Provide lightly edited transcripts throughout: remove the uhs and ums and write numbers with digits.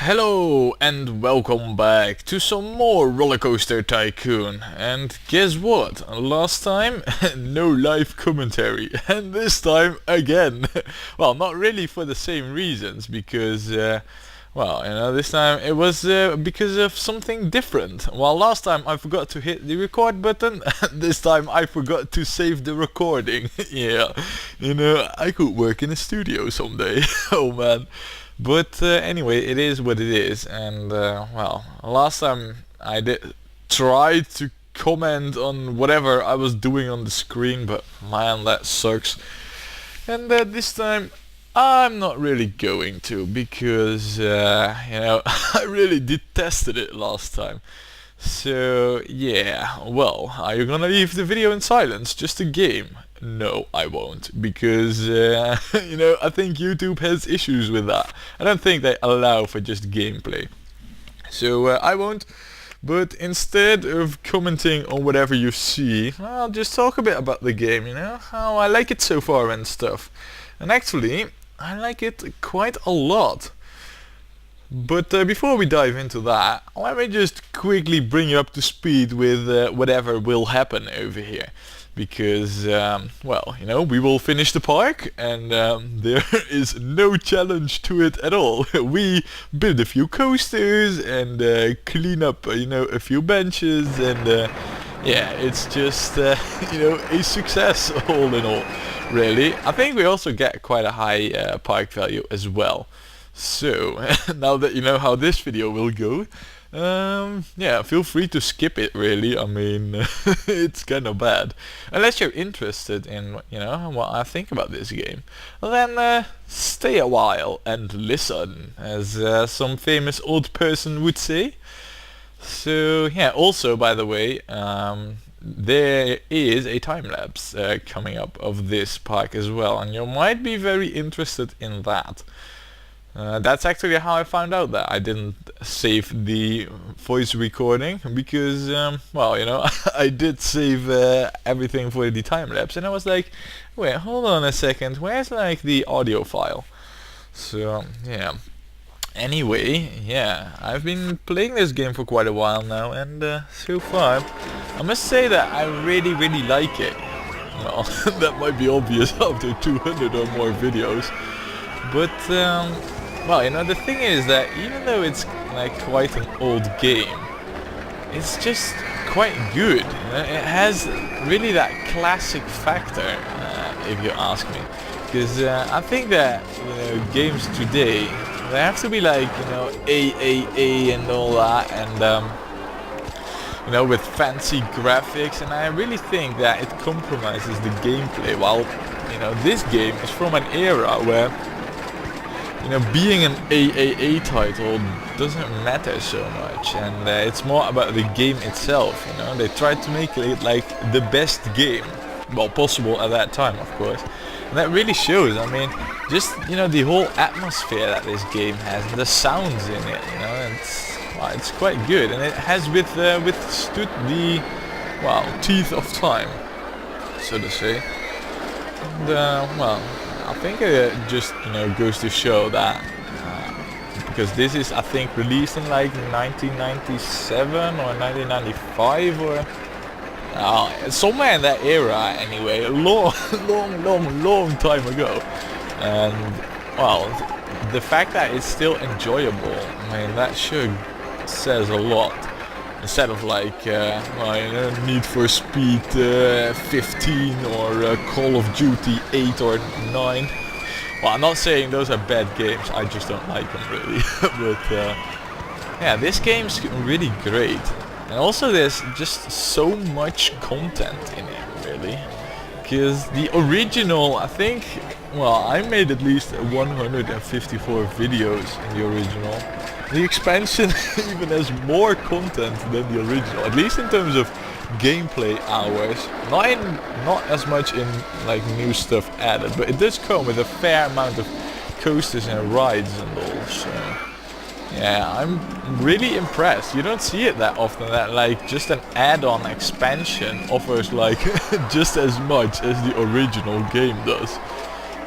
Hello and welcome back to some more Rollercoaster Tycoon. And guess what? Last time no live commentary, and this time again. Well, not really for the same reasons, because this time it was because of something different. While last time I forgot to hit the record button, this time I forgot to save the recording. Yeah, I could work in a studio someday. Oh man. But anyway, it is what it is, and last time I did try to comment on whatever I was doing on the screen, but man, that sucks. And this time I'm not really going to, because I really detested it last time. So yeah, well, are you gonna leave the video in silence, just a game? No, I won't, because I think YouTube has issues with that. I don't think they allow for just gameplay. So I won't, but instead of commenting on whatever you see, I'll just talk a bit about the game, how I like it so far and stuff. And actually, I like it quite a lot. But before we dive into that, let me just quickly bring you up to speed with whatever will happen over here. Because, we will finish the park, and there is no challenge to it at all. We build a few coasters and clean up, a few benches, and it's just, a success all in all, really. I think we also get quite a high park value as well. So, now that you know how this video will go, feel free to skip it, really. I mean, it's kind of bad. Unless you're interested in, what I think about this game. Then stay a while and listen, as some famous old person would say. So, also, by the way, there is a time-lapse coming up of this park as well, and you might be very interested in that. That's actually how I found out that I didn't save the voice recording, because, I did save everything for the time-lapse, and I was like, wait, hold on a second, where's the audio file? So, yeah. Anyway, I've been playing this game for quite a while now, and so far, I must say that I really, really like it. Well, that might be obvious after 200 or more videos, but, the thing is that even though it's quite an old game, it's just quite good. It has really that classic factor, if you ask me. Because I think that games today, they have to be AAA and all that, and with fancy graphics, and I really think that it compromises the gameplay. While this game is from an era where being an AAA title doesn't matter so much, and it's more about the game itself. They tried to make it the best game, well, possible at that time, of course, and that really shows. I mean, just the whole atmosphere that this game has, and the sounds in it, it's quite good, and it has withstood the teeth of time, so to say. And I think it just goes to show that because this is, I think, released in 1997 or 1995 or somewhere in that era anyway, a long time ago. And the fact that it's still enjoyable, I mean, that sure says a lot. Instead of Need for Speed 15 or Call of Duty 8 or 9. Well, I'm not saying those are bad games, I just don't like them really. But this game's really great. And also there's just so much content in it, really. Because the original, I think, I made at least 154 videos in the original. The expansion even has more content than the original, at least in terms of gameplay hours. Not as much in new stuff added, but it does come with a fair amount of coasters and rides and all. So I'm really impressed. You don't see it that often that just an add-on expansion offers just as much as the original game does.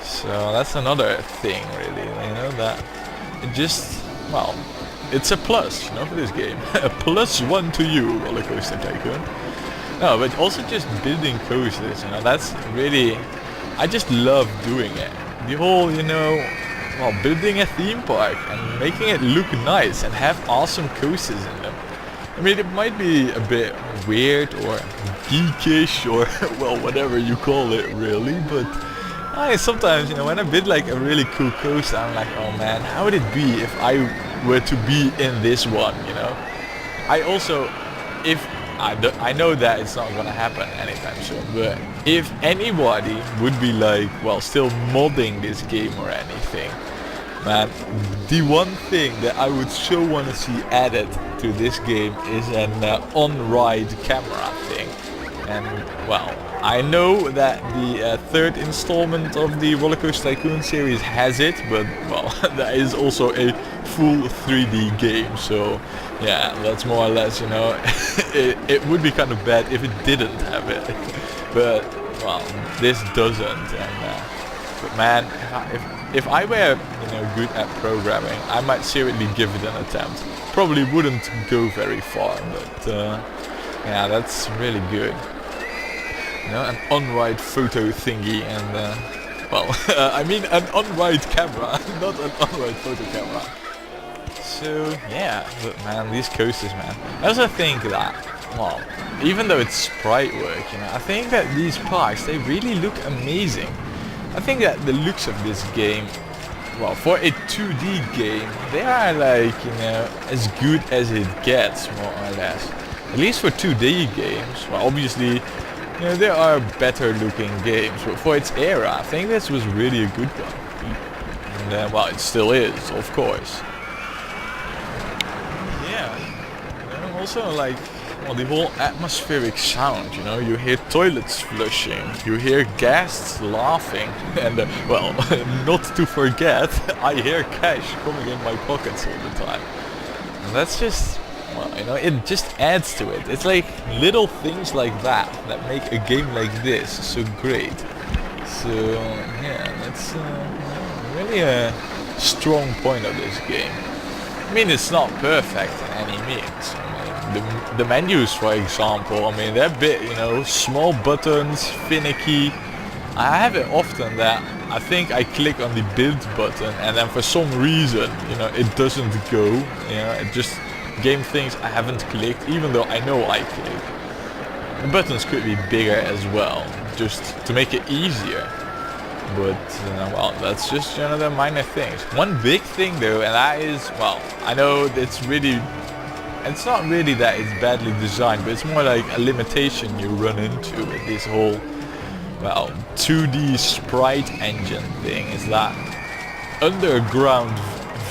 So that's another thing, really. That it just well, it's a plus, you know, for this game. A +1 to you, Rollercoaster Tycoon. No, but also just building coasters, you know, that's really, I just love doing it. The whole, you know, well, building a theme park and making it look nice and have awesome coasters in them. I mean, it might be a bit weird or geekish or, well, whatever you call it really, but I sometimes, you know, when I build like a really cool coaster, I'm like, oh man, how would it be if I were to be in this one, you know? I also, if I know that it's not gonna happen anytime soon, but if anybody would be like, well, still modding this game or anything, man, the one thing that I would so want to see added to this game is an on-ride camera thing. And well, I know that the third installment of the Rollercoaster Tycoon series has it, but well, that is also a full 3D game, so yeah, that's more or less, you know, it would be kind of bad if it didn't have it, but well, this doesn't. And but man, if I were, you know, good at programming, I might seriously give it an attempt. Probably wouldn't go very far, but yeah, that's really good. You know, an on-ride photo thingy, and well, I mean an on-ride camera, not an on-ride photo camera. So yeah, but man, these coasters, man. I also think that, well, even though it's sprite work, you know, I think that these parks, they really look amazing. I think that the looks of this game, well, for a 2D game, they are like, you know, as good as it gets, more or less. At least for 2D games. Well, obviously, you know, there are better looking games, but for its era, I think this was really a good one. And well, it still is, of course. Yeah, you know, also like, well, the whole atmospheric sound, you know, you hear toilets flushing, you hear guests laughing, and well, not to forget, I hear cash coming in my pockets all the time. And that's just, well, you know, it just adds to it. It's like little things like that that make a game like this so great. So yeah, that's really a strong point of this game. I mean, it's not perfect in any means. I mean, the menus, for example, I mean, they're a bit, you know, small buttons, finicky. I have it often that I think I click on the build button and then for some reason, you know, it doesn't go. You know, it just game things I haven't clicked, even though I know I clicked. The buttons could be bigger as well, just to make it easier. But well, that's just, you know, the minor things. One big thing though, and that is, well, I know it's not really that it's badly designed, but it's more like a limitation you run into with this whole, well, 2D sprite engine thing, is that underground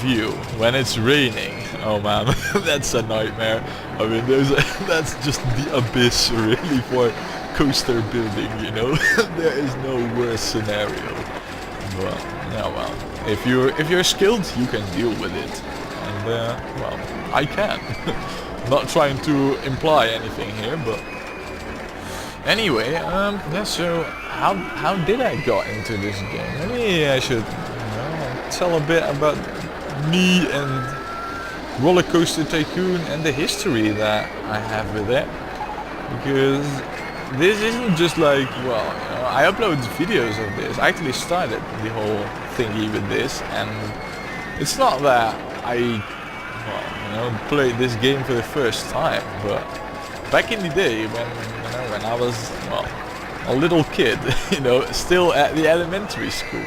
view when it's raining. Oh man, that's a nightmare. I mean, that's just the abyss really for coaster building, you know. There is no worse scenario. But yeah, well, if you're skilled, you can deal with it, and well, I can. Not trying to imply anything here, but anyway, yeah. So how did I got into this game? Maybe I should, you know, tell a bit about me and Rollercoaster Tycoon and the history that I have with it, because this isn't just like, well, you know, I upload videos of this. I actually started the whole thingy with this, and it's not that I, well, you know, played this game for the first time, but back in the day when, you know, when I was, well, a little kid, you know, still at the elementary school,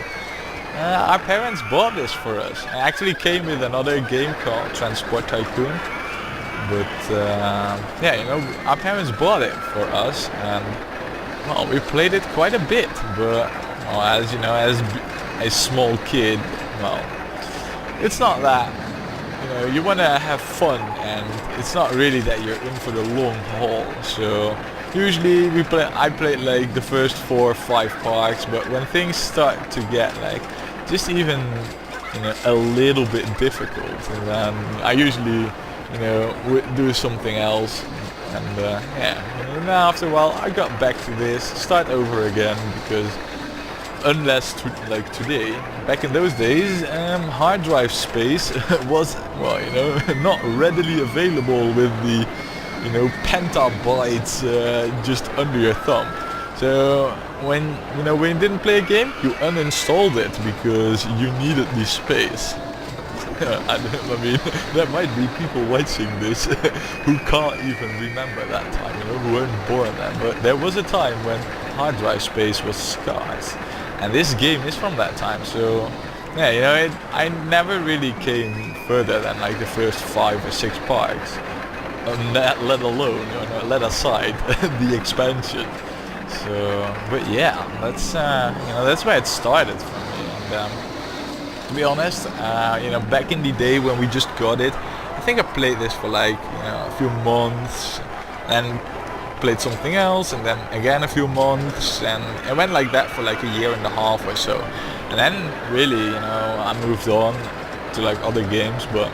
our parents bought this for us. It actually came with another game called Transport Tycoon. But yeah, you know, our parents bought it for us, and well, we played it quite a bit. But well, as you know, as a small kid, well, it's not that, you know, you want to have fun, and it's not really that you're in for the long haul. So usually I played like the first 4 or 5 parks, but when things start to get like just even, you know, a little bit difficult, then I usually, you know, do something else, and yeah, and after a while I got back to this, start over again, because unless like today, back in those days, hard drive space was, well, you know, not readily available with the, you know, petabytes just under your thumb. So when when you didn't play a game, you uninstalled it because you needed the space. I mean, there might be people watching this who can't even remember that time, you know, who weren't born then. But there was a time when hard drive space was scarce, and this game is from that time. So yeah, you know, I never really came further than like the first 5 or 6 parks, let alone, you know, let aside the expansion. So, but yeah, that's you know, that's where it started for me. And to be honest, you know, back in the day when we just got it, I think I played this for like, you know, a few months, and played something else, and then again a few months, and it went like that for like a year and a half or so. And then really, you know, I moved on to like other games. But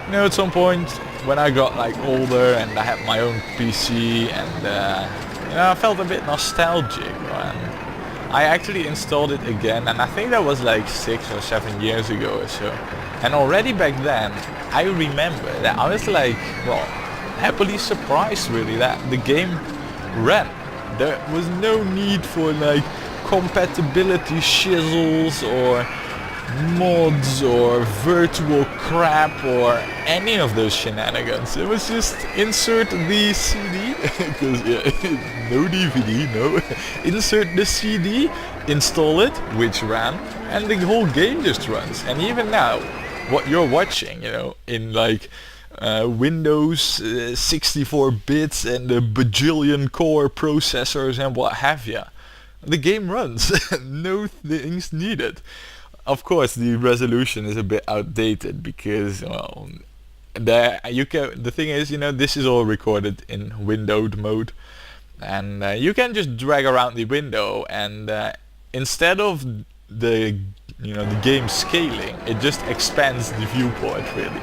you know, at some point when I got like older and I had my own PC, and you know, I felt a bit nostalgic, and I actually installed it again, and I think that was like 6 or 7 years ago or so. And already back then, I remember that I was like, well, happily surprised really that the game ran. There was no need for like compatibility shizzles or mods or virtual crap or any of those shenanigans. It was just insert the CD, because yeah, no DVD, no. Insert the CD, install it, which ran, and the whole game just runs. And even now, what you're watching, you know, in like Windows 64 bits and a bajillion core processors and what have you, the game runs. No things needed. Of course, the resolution is a bit outdated because, well, the thing is, you know, this is all recorded in windowed mode, and you can just drag around the window, and instead of the game scaling, it just expands the viewport really.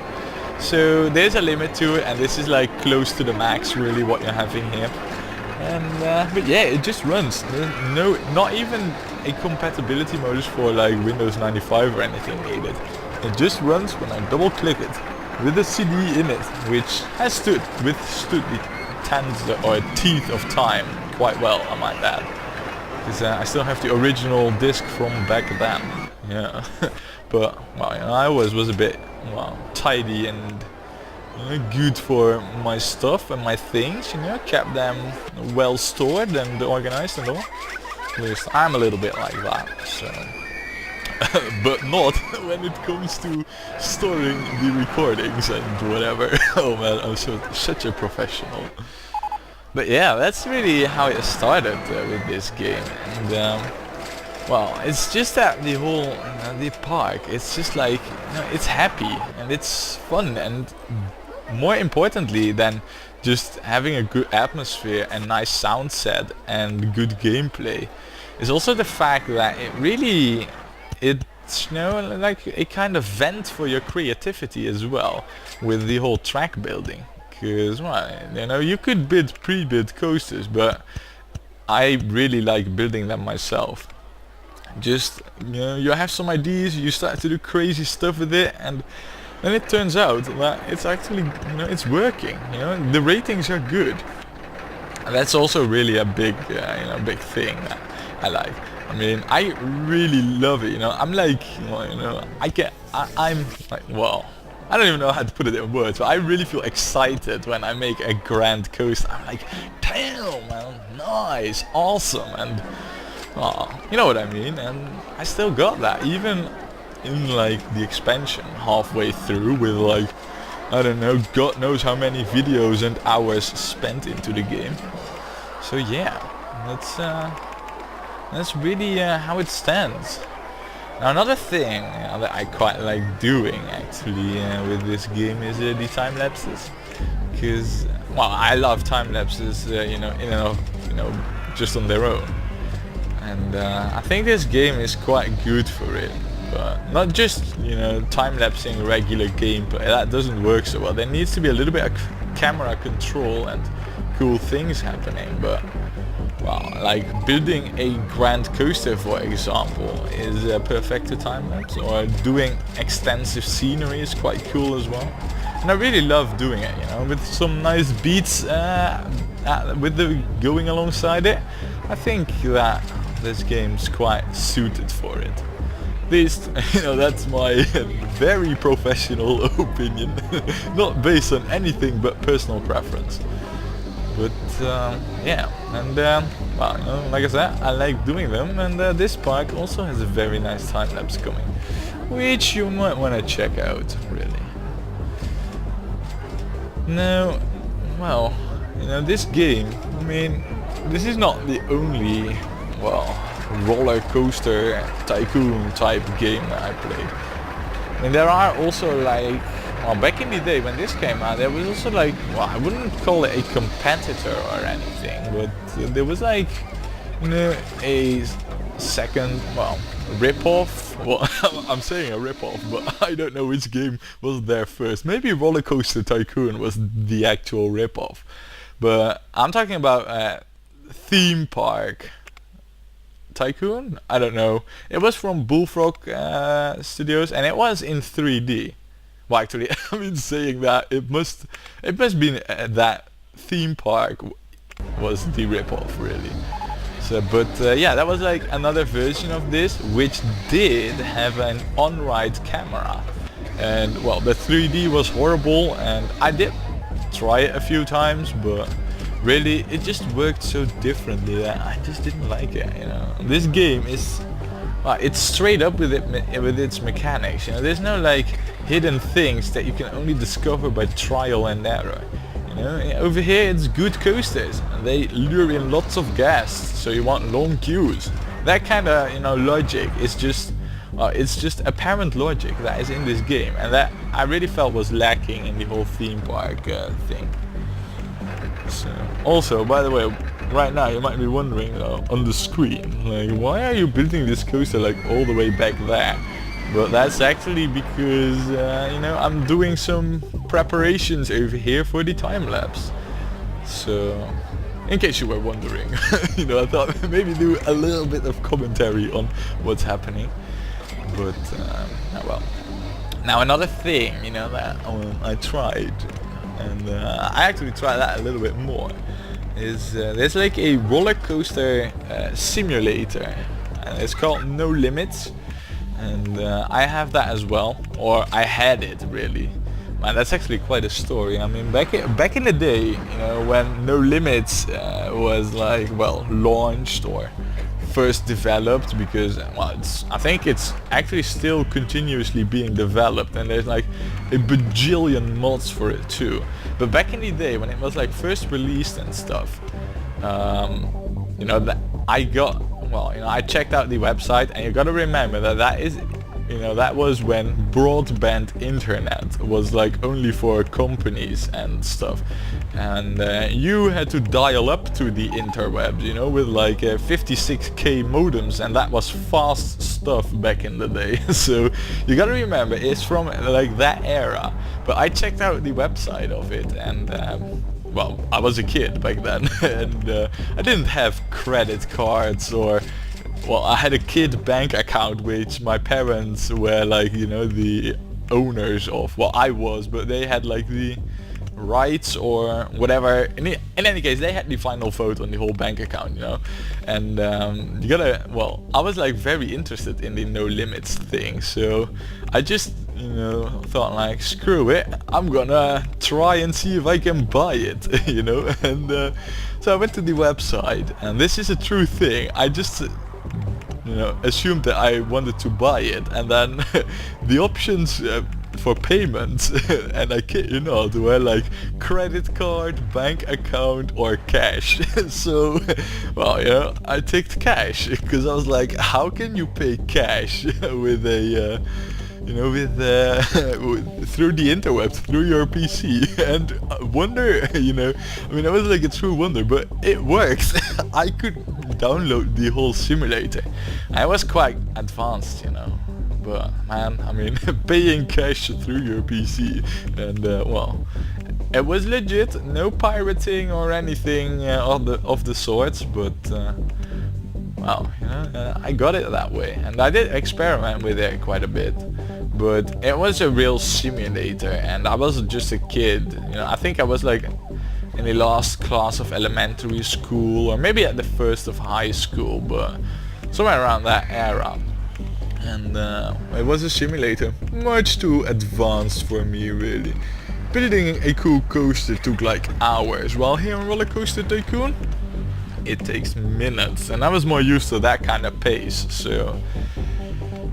So there's a limit to it, and this is like close to the max really what you're having here. And but yeah, it just runs. There's not even a compatibility modus for like Windows 95 or anything needed. It just runs when I double click it with a CD in it, which has withstood the teeth of time quite well, I might add. Because I still have the original disc from back then. Yeah, but well, you know, I always was a bit, well, tidy and good for my stuff and my things, you know, kept them well stored and organized and all. At least I'm a little bit like that, so. But not when it comes to storing the recordings and whatever. Oh man, I'm such a professional. But yeah, that's really how it started with this game. And well, it's just that the whole, the park, it's just like, it's happy and it's fun, and more importantly than just having a good atmosphere and nice sound set and good gameplay is also the fact that it's, you know, like a kind of vent for your creativity as well with the whole track building. Because, well, you know, you could pre-build coasters, but I really like building them myself. Just, you know, you have some ideas, you start to do crazy stuff with it, and then it turns out that it's actually, you know, it's working. You know, the ratings are good. And that's also really a big, you know, big thing that I like. I mean, I really love it. You know, I'm like, well, you know, I'm like, well, I don't even know how to put it in words, but I really feel excited when I make a grand coaster. I'm like, damn, man, nice, awesome, and you know what I mean. And I still got that, even in like the expansion halfway through, with like, I don't know, God knows how many videos and hours spent into the game. So yeah, that's really how it stands. Now another thing that I quite like doing actually with this game is the time lapses, because, well, I love time lapses, you know, in and of, you know, just on their own, and I think this game is quite good for it. But not just, you know, time-lapsing regular gameplay, that doesn't work so well. There needs to be a little bit of camera control and cool things happening. But well, like building a grand coaster, for example, is perfect to time-lapse, or doing extensive scenery is quite cool as well. And I really love doing it, you know, with some nice beats with the going alongside it. I think that this game's quite suited for it. At least, you know, that's my very professional opinion, not based on anything but personal preference. But yeah, and well, you know, like I said, I like doing them, and this park also has a very nice time-lapse coming, which you might want to check out, really. Now, well, you know, this game, I mean, this is not the only, well, roller coaster tycoon type game that I played. I mean, there are also like, well, back in the day when this came out, there was also like, well, I wouldn't call it a competitor or anything, but there was like, you know, a second, well, rip-off. Well, I'm saying a rip-off, but I don't know which game was there first. Maybe Rollercoaster Tycoon was the actual rip-off, but I'm talking about theme park Tycoon. I don't know. It was from Bullfrog Studios, and it was in 3D. Well, actually, I mean, saying that, it must be that theme park was the rip-off, really. So, but yeah, that was like another version of this, which did have an on-ride camera. And well, the 3D was horrible, and I did try it a few times, but really, it just worked so differently that I just didn't like it, you know. This game is, it's straight up with its mechanics, you know. There's no like hidden things that you can only discover by trial and error. You know, over here it's good coasters, and they lure in lots of guests, so you want long queues. That kind of, you know, logic is just, it's just apparent logic that is in this game, and that I really felt was lacking in the whole theme park thing. So, also, by the way, right now you might be wondering on the screen, like, why are you building this coaster like all the way back there? But that's actually because, you know, I'm doing some preparations over here for the time-lapse. So, in case you were wondering, you know, I thought maybe do a little bit of commentary on what's happening. But, well. Now another thing, you know, that I tried, and I actually tried that a little bit more, is there's like a roller coaster simulator, and it's called No Limits. And I have that as well, or I had it, really. Man, that's actually quite a story. I mean, back in the day, you know, when No Limits was like, well, launched or first developed, because, well, I think it's actually still continuously being developed, and there's like a bajillion mods for it too. But back in the day, when it was like first released and stuff, you know, that I got, well, you know, I checked out the website, and you gotta remember that that is, you know, that was when broadband internet was like only for companies and stuff, and you had to dial up to the interwebs, you know, with like 56k modems, and that was fast stuff back in the day. So you gotta remember, it's from like that era. But I checked out the website of it, and well, I was a kid back then, and I didn't have credit cards, or, well, I had a kid bank account which my parents were like, you know, the owners of. Well, I was, but they had like the rights or whatever. In any case, they had the final vote on the whole bank account, you know. And you gotta, well, I was like very interested in the No Limits thing, so I just, you know, thought like, screw it, I'm gonna try and see if I can buy it, you know. And so I went to the website, and this is a true thing. I just, you know, assumed that I wanted to buy it, and then the options for payments, and I kid you not, were like credit card, bank account, or cash. So, well, you know, I ticked cash, because I was like, how can you pay cash with a you know, with through the interwebs, through your PC? And I wonder, you know, I mean, it was like a true wonder, but it works. I could download the whole simulator. I was quite advanced, you know, but man, I mean, paying cash through your PC, and well, It was legit, no pirating or anything of the sorts, but well, you know, I got it that way, and I did experiment with it quite a bit, but it was a real simulator, and I was just a kid. You know, I think I was like in the last class of elementary school, or maybe at the first of high school, but somewhere around that era. And it was a simulator, much too advanced for me, really. Building a cool coaster took like hours, while here in Rollercoaster Tycoon it takes minutes, and I was more used to that kind of pace, so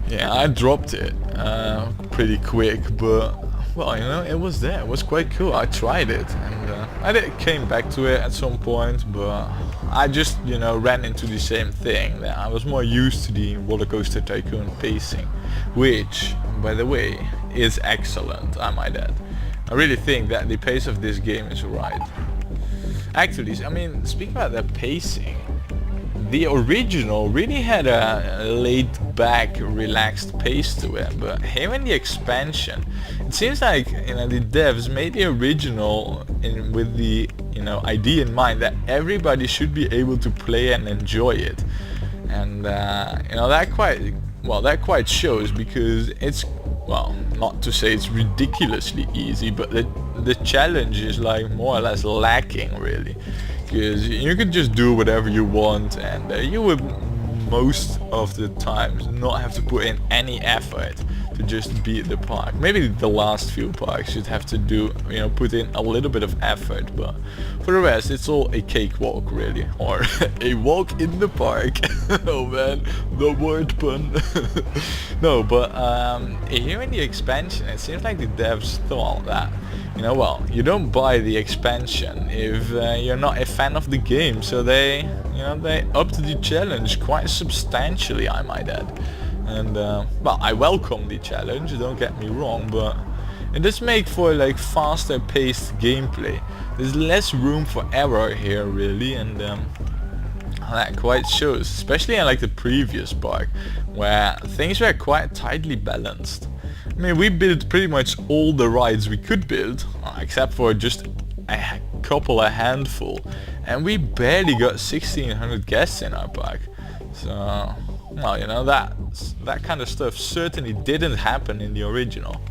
yeah, I dropped it pretty quick, but well, you know, it was there, it was quite cool. I tried it, and came back to it at some point, but I just, you know, ran into the same thing, that I was more used to the Rollercoaster Tycoon pacing, which, by the way, is excellent, I might add. I really think that the pace of this game is right. Actually, I mean, speaking about the pacing, the original really had a laid-back, relaxed pace to it, but here in the expansion, it seems like, you know, the devs made the original with the, you know, idea in mind that everybody should be able to play and enjoy it, and you know, that quite shows, because it's, well, not to say it's ridiculously easy, but the challenge is like more or less lacking, really, because you could just do whatever you want, and you would most of the times not have to put in any effort to just beat the park. Maybe the last few parks you'd have to do, you know, put in a little bit of effort, but for the rest it's all a cakewalk, really, or a walk in the park. Oh man, the word pun. No, but here in the expansion it seems like the devs thought that, you know, well, you don't buy the expansion if you're not a fan of the game, so they, you know, they upped the challenge quite substantially, I might add. And well, I welcome the challenge, don't get me wrong, but it does make for like faster paced gameplay. There's less room for error here, really, and that quite shows, especially in like the previous park, where things were quite tightly balanced. I mean, we built pretty much all the rides we could build, except for just a handful, and we barely got 1600 guests in our park. So, well, you know, that kind of stuff certainly didn't happen in the original.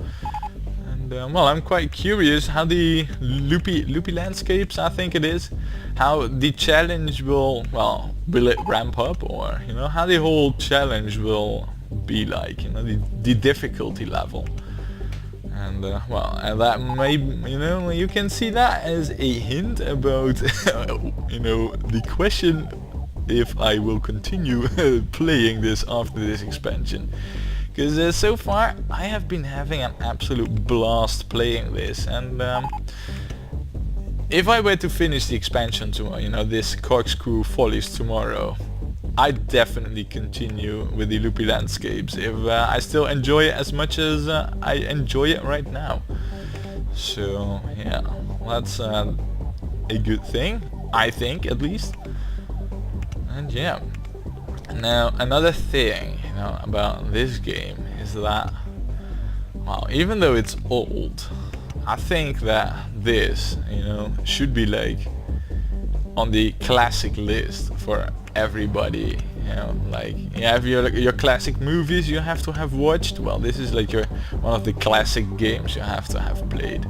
And well, I'm quite curious how the loopy landscapes, I think it is, how the challenge will it ramp up, or, you know, how the whole challenge will be like, you know, the difficulty level. And well, and that may, you know, you can see that as a hint about you know, the question if I will continue playing this after this expansion, because so far I have been having an absolute blast playing this, and if I were to finish the expansion tomorrow, you know, this Corkscrew Follies tomorrow, I'd definitely continue with the loopy landscapes if I still enjoy it as much as I enjoy it right now. So yeah, that's a good thing, I think, at least. And yeah, now another thing, you know, about this game is that, well, even though it's old, I think that this, you know, should be like on the classic list for everybody. You know, like, you have your classic movies you have to have watched. Well, this is like one of the classic games you have to have played.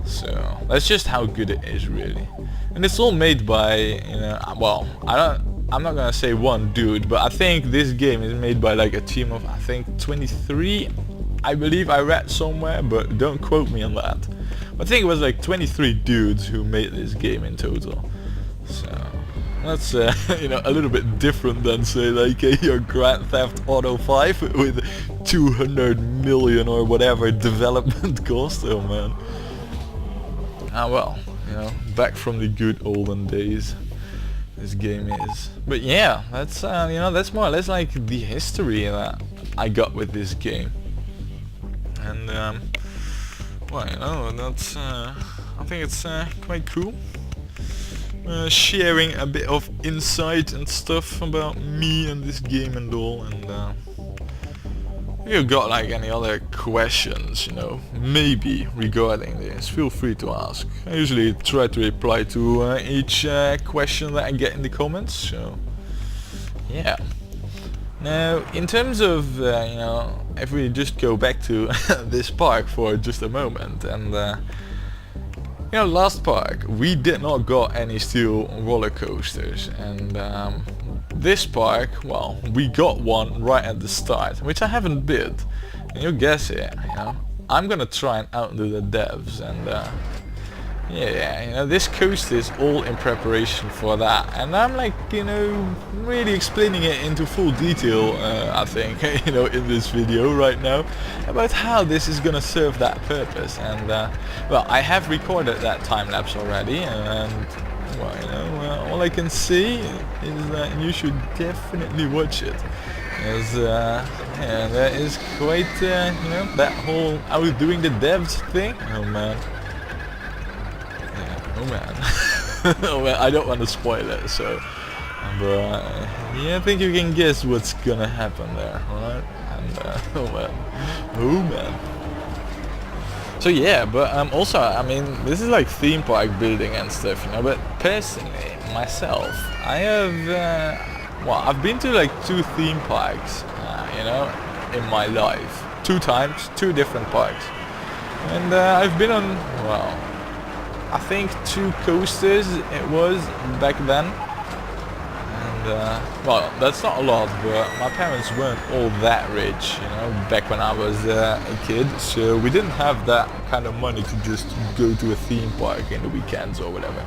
So that's just how good it is, really. And it's all made by, you know, well, I'm not gonna say one dude, but I think this game is made by like a team of, I think, 23, I believe I read somewhere, but don't quote me on that. But I think it was like 23 dudes who made this game in total. So that's you know, a little bit different than, say, like your Grand Theft Auto 5 with 200 million or whatever development cost. Oh man. Ah well, you know, back from the good olden days, this game is. But yeah, that's you know, that's more or less like the history that I got with this game. And well, you know, that's I think it's quite cool. Sharing a bit of insight and stuff about me and this game and all, and you got like any other questions, you know, maybe regarding this, feel free to ask. I usually try to reply to each question that I get in the comments, so yeah. Now, in terms of, you know, if we just go back to this park for just a moment, and you know, last park we did not got any steel roller coasters, and this park, well, we got one right at the start, which I haven't built, and you guess it, you know, I'm gonna try and outdo the devs, and yeah, you know, this coaster is all in preparation for that, and I'm like, you know, really explaining it into full detail, I think, you know, in this video right now, about how this is gonna serve that purpose. And well, I have recorded that time lapse already, and well, you know, all I can say is that you should definitely watch it, as yeah, that is quite, you know, that whole outdoing the devs thing. Oh man. Oh man. Oh man, I don't want to spoil it, so but yeah, I think you can guess what's gonna happen there, alright? And oh man. Oh man. So yeah, but also, I mean, this is like theme park building and stuff, you know, but personally, myself, I have well, I've been to like 2 theme parks, you know, in my life. 2 times, 2 different parks. And I've been on, well, I think 2 coasters it was back then, and well, that's not a lot, but my parents weren't all that rich, you know, back when I was a kid, so we didn't have that kind of money to just go to a theme park in the weekends or whatever.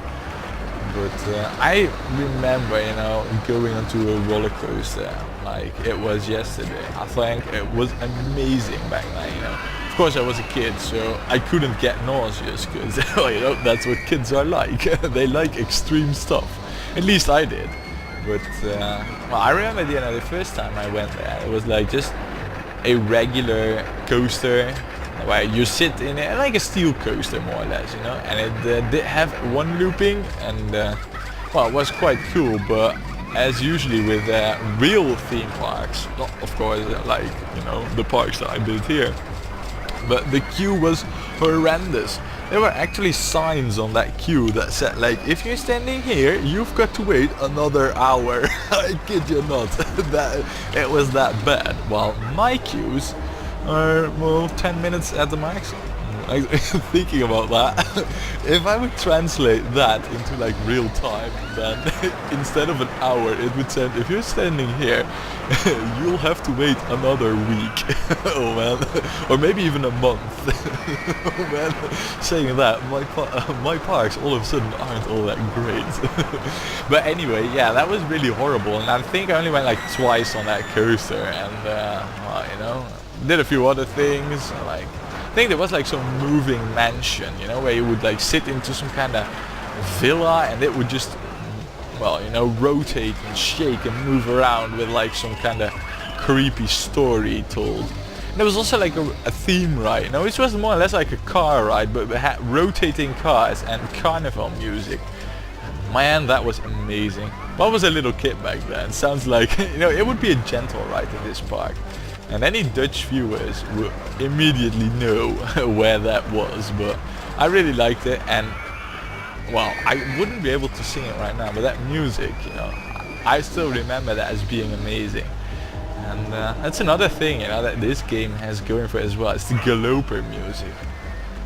But I remember, you know, going onto a roller coaster like it was yesterday. I think it was amazing back then, you know. Of course I was a kid, so I couldn't get nauseous, because you know, that's what kids are like. They like extreme stuff. At least I did. But well, I remember, you know, the first time I went there, it was like just a regular coaster where you sit in it, like a steel coaster more or less, you know, and it did have one looping, and well, it was quite cool. But as usually with real theme parks, not of course like, you know, the parks that I built here, but the queue was horrendous. There were actually signs on that queue that said, like, if you're standing here, you've got to wait another hour. I kid you not. That it was that bad. While my queues are, well, 10 minutes at the max. Thinking about that, if I would translate that into like real time, then instead of an hour, it would say, if you're standing here, you'll have to wait another week. Oh man, or maybe even a month. Oh man, saying that, my parks all of a sudden aren't all that great. But anyway, yeah, that was really horrible, and I think I only went like twice on that coaster, and well, you know, did a few other things, like, I think there was like some moving mansion, you know, where you would like sit into some kind of villa, and it would just, well, you know, rotate and shake and move around with like some kind of creepy story told. And there was also like a theme ride, you know, which was more or less like a car ride, but it had rotating cars and carnival music. Man, that was amazing. Well, I was a little kid back then. Sounds like, you know, it would be a gentle ride in this park. And any Dutch viewers will immediately know where that was, but I really liked it. And well, I wouldn't be able to sing it right now, but that music, you know, I still remember that as being amazing. And that's another thing, you know, that this game has going for it as well. It's the galoper music.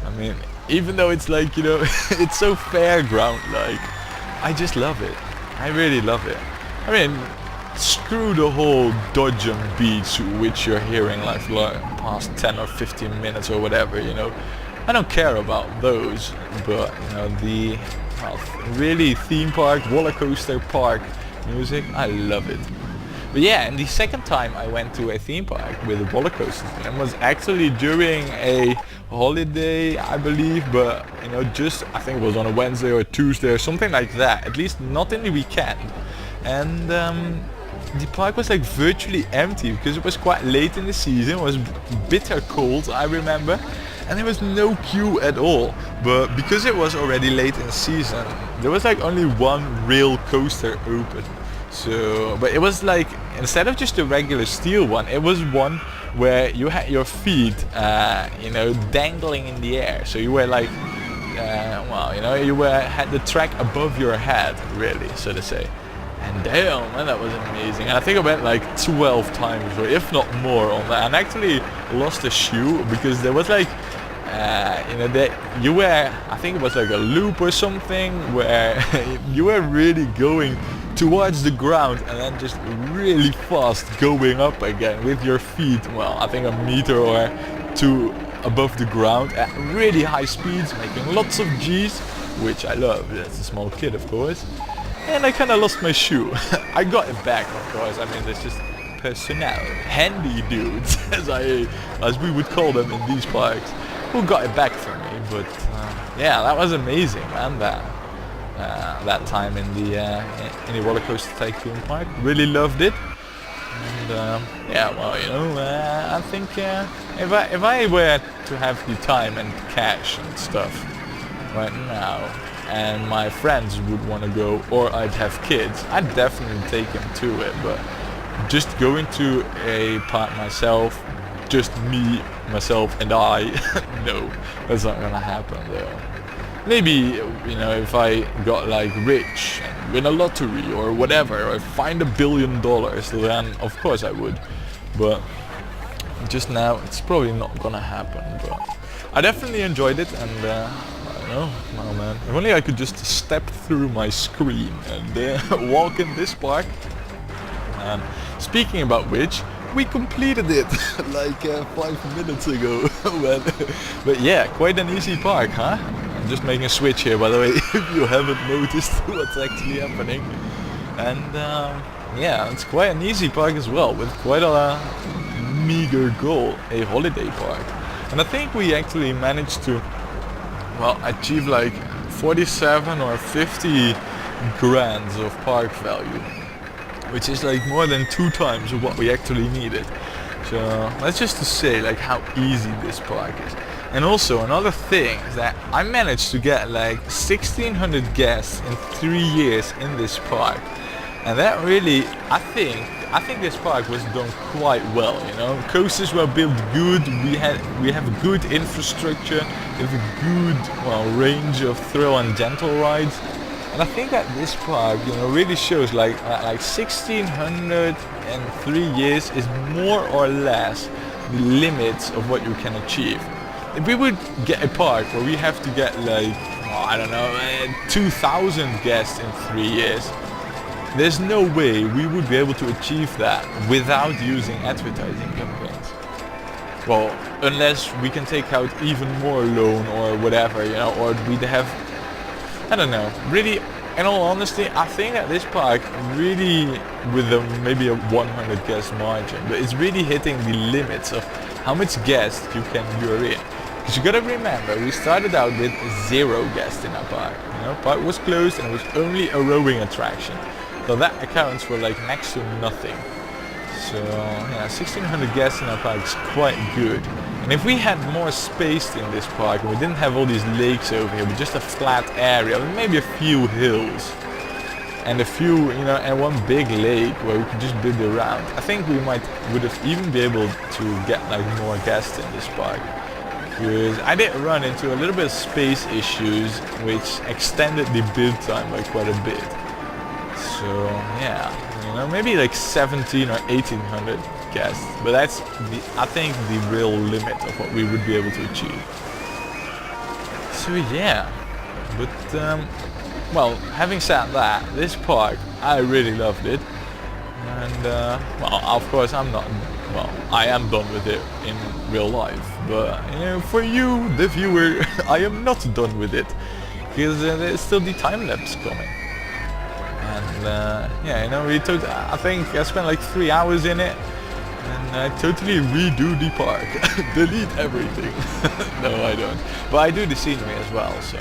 I mean, even though it's like, you know, it's so fairground-like, I just love it. I really love it. I mean, screw the whole dodgem beats which you're hearing like for like past 10 or 15 minutes or whatever, you know. I don't care about those, but you know, the really theme park, roller coaster park music, I love it. But yeah, and the second time I went to a theme park with a roller coaster, and was actually during a holiday, I believe, but you know, just I think it was on a Wednesday or a Tuesday or something like that, at least not in the weekend. And the park was like virtually empty because it was quite late in the season. It was bitter cold, I remember, and there was no queue at all. But because it was already late in the season, there was like only one real coaster open. So, but it was like, instead of just a regular steel one, it was one where you had your feet, you know, dangling in the air. So you were like, well, you know, had the track above your head, really, so to say. And damn, man, that was amazing. And I think I went like 12 times, or if not more, on that. And actually lost a shoe because there was like, you know, I think it was like a loop or something where you were really going towards the ground and then just really fast going up again with your feet, well, I think a meter or two above the ground at really high speeds, making lots of G's, which I love. That's a small kid, of course. And I kind of lost my shoe. I got it back, of course. I mean, there's just personnel, handy dudes, as we would call them in these parks, who got it back for me. But yeah, that was amazing, man. That time in the Rollercoaster Tycoon park, really loved it. And yeah, well, you know, I think if I were to have the time and cash and stuff right now, and my friends would want to go, or I'd have kids, I'd definitely take them to it. But just going to a park myself, just me, myself and I, no, that's not gonna happen though. Maybe, you know, if I got like rich and win a lottery or whatever, or find $1 billion, then of course I would. But just now it's probably not gonna happen. But I definitely enjoyed it, and I don't know, well, man, if only I could just step through my screen and walk in this park. And speaking about which, we completed it like 5 minutes ago. But yeah, quite an easy park, huh? I'm just making a switch here, by the way, if you haven't noticed what's actually happening. And yeah, it's quite an easy park as well, with quite a meager goal, a holiday park. And I think we actually managed to, well, achieve like 47 or 50 grand of park value, which is like more than 2 times of what we actually needed. So that's just to say like how easy this park is. And also another thing is that I managed to get like 1,600 guests in 3 years in this park. And that really, I think this park was done quite well, you know. Coasters were built good, we have a good infrastructure, we have a good, well, range of thrill and gentle rides. And I think that this park, you know, really shows like 1,600 in 3 years is more or less the limits of what you can achieve. If we would get a park where we have to get like, well, I don't know, 2,000 guests in 3 years, there's no way we would be able to achieve that without using advertising campaigns. Well, unless we can take out even more loan or whatever, you know, or we'd have, I don't know, really, in all honesty, I think that this park really, with maybe a 100 guest margin, but it's really hitting the limits of how much guests you can lure in. Because you gotta remember, we started out with 0 guests in our park. You know, park was closed and it was only a rowing attraction. So that accounts for like next to nothing. So yeah, 1,600 guests in our park is quite good. And if we had more space in this park and we didn't have all these lakes over here, but just a flat area, maybe a few hills, and a few, you know, and one big lake where we could just build around, I think we would have even be able to get like more guests in this park. Because I did run into a little bit of space issues which extended the build time by quite a bit. So yeah, you know, maybe like 1,700 or 1,800 guests, but that's I think the real limit of what we would be able to achieve. So yeah, but well, having said that, this park, I really loved it. And well, of course I am done with it in real life, but you know, for you, the viewer, I am not done with it, because there's still the time lapse coming. And yeah, you know, I think I spent like 3 hours in it, and I totally redo the park. Delete everything. No, I don't. But I do the scenery as well, so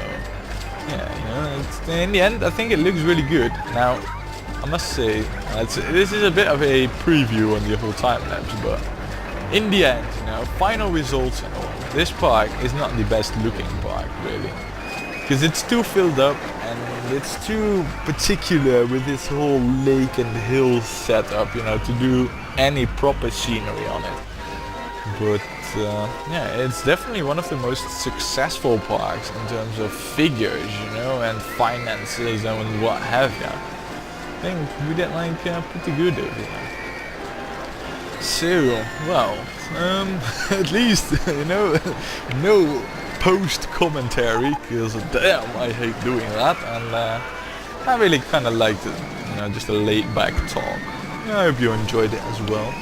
yeah, you know, in the end, I think it looks really good. Now, I must say, this is a bit of a preview on the whole time lapse, but in the end, you know, final results and all, this park is not the best looking park, really. Because it's too filled up and it's too particular with this whole lake and hill setup, you know, to do any proper scenery on it. But yeah, it's definitely one of the most successful parks in terms of figures, you know, and finances and what have you. I think we did like pretty good over here. So, well, at least, you know, no post commentary, because damn, I hate doing that, and I really kind of liked it, you know, just a laid back talk. I hope you enjoyed it as well.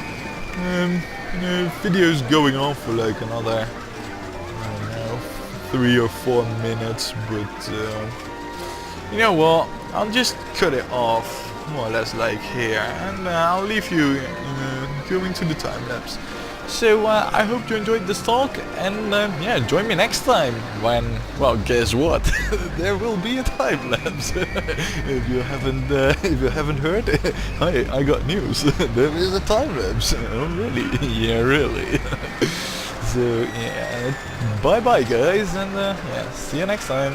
You know, video's going on for like another, I don't know, 3 or 4 minutes, but you know what, I'll just cut it off more or less like here, and I'll leave you going to the time lapse. So I hope you enjoyed this talk, and yeah, join me next time when, well, guess what? There will be a time lapse. If you haven't heard, I got news. There is a time lapse. Oh really? Yeah, really. So yeah, bye bye guys, and yeah, see you next time.